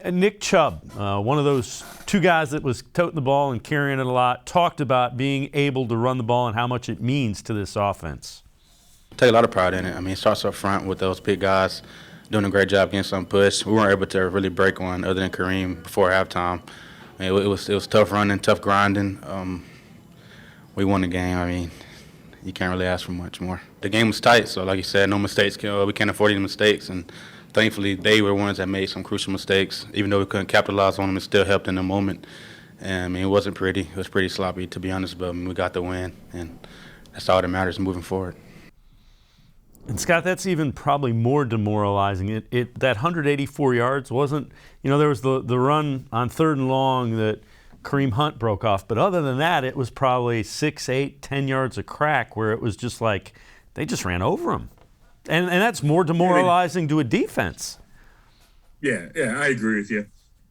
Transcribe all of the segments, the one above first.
And Nick Chubb, one of those two guys that was toting the ball and carrying it a lot, talked about being able to run the ball and how much it means to this offense. Take a lot of pride in it. I mean, it starts up front with those big guys doing a great job getting some push. We weren't able to really break one other than Kareem before halftime. I mean, it was tough running, tough grinding. We won the game. I mean, you can't really ask for much more. The game was tight, so like you said, no mistakes. We can't afford any mistakes, and thankfully they were ones that made some crucial mistakes. Even though we couldn't capitalize on them, it still helped in the moment. And I mean, it wasn't pretty. It was pretty sloppy, to be honest, but I mean, we got the win, and that's all that matters moving forward. And Scott, that's even probably more demoralizing. That 184 yards wasn't, there was the run on 3rd and long that Kareem Hunt broke off. But other than that, it was probably 6, 8, 10 yards a crack where it was just like they just ran over him. And that's more demoralizing to a defense. Yeah, I agree with you.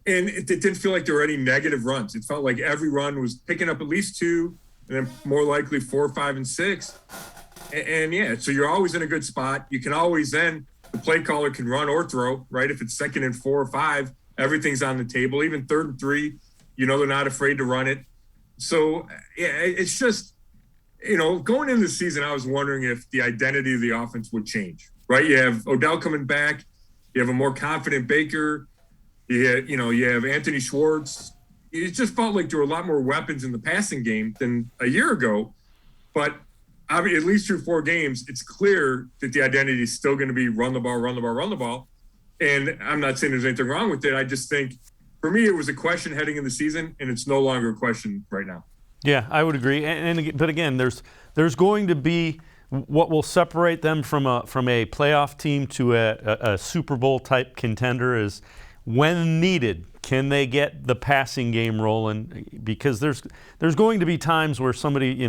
And it didn't feel like there were any negative runs. It felt like every run was picking up at least 2, and then more likely 4, 5, and 6. And yeah, so you're always in a good spot. You can always the play caller can run or throw, right? If it's 2nd and 4 or 5, everything's on the table. Even 3rd and 3, they're not afraid to run it. So yeah, it's just, going into the season, I was wondering if the identity of the offense would change, right? You have Odell coming back. You have a more confident Baker. You have Anthony Schwartz. It just felt like there were a lot more weapons in the passing game than a year ago. But I mean, at least through 4 games, it's clear that the identity is still going to be run the ball, run the ball, run the ball. And I'm not saying there's anything wrong with it. I just think, for me, it was a question heading in the season, and it's no longer a question right now. Yeah, I would agree. But again, there's going to be what will separate them from a playoff team to a Super Bowl type contender is when needed, can they get the passing game rolling? Because there's going to be times where somebody,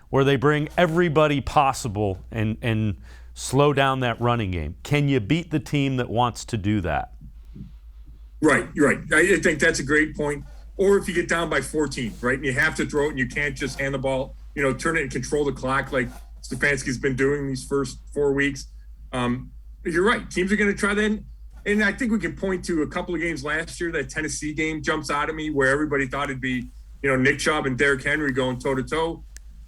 where they bring everybody possible and slow down that running game. Can you beat the team that wants to do that? Right, you're right. I think that's a great point. Or if you get down by 14, right, and you have to throw it and you can't just hand the ball, turn it and control the clock like Stefanski's been doing these first 4 weeks. You're right. Teams are going to try that. And I think we can point to a couple of games last year. That Tennessee game jumps out at me where everybody thought it'd be, Nick Chubb and Derrick Henry going toe-to-toe.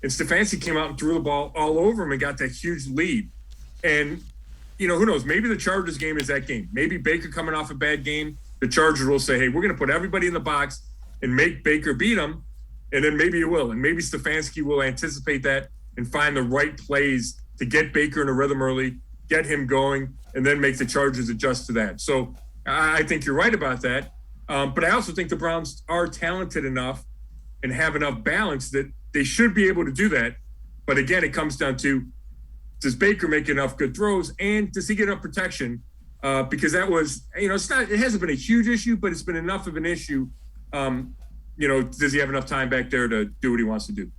And Stefanski came out and threw the ball all over him and got that huge lead. And, who knows? Maybe the Chargers game is that game. Maybe Baker coming off a bad game. The Chargers will say, hey, we're going to put everybody in the box and make Baker beat him. And then maybe it will. And maybe Stefanski will anticipate that and find the right plays to get Baker in a rhythm early, get him going, and then make the Chargers adjust to that. So I think you're right about that. But I also think the Browns are talented enough and have enough balance that they should be able to do that. But again, it comes down to, does Baker make enough good throws and does he get enough protection? Because that was, it hasn't been a huge issue, but it's been enough of an issue. Does he have enough time back there to do what he wants to do?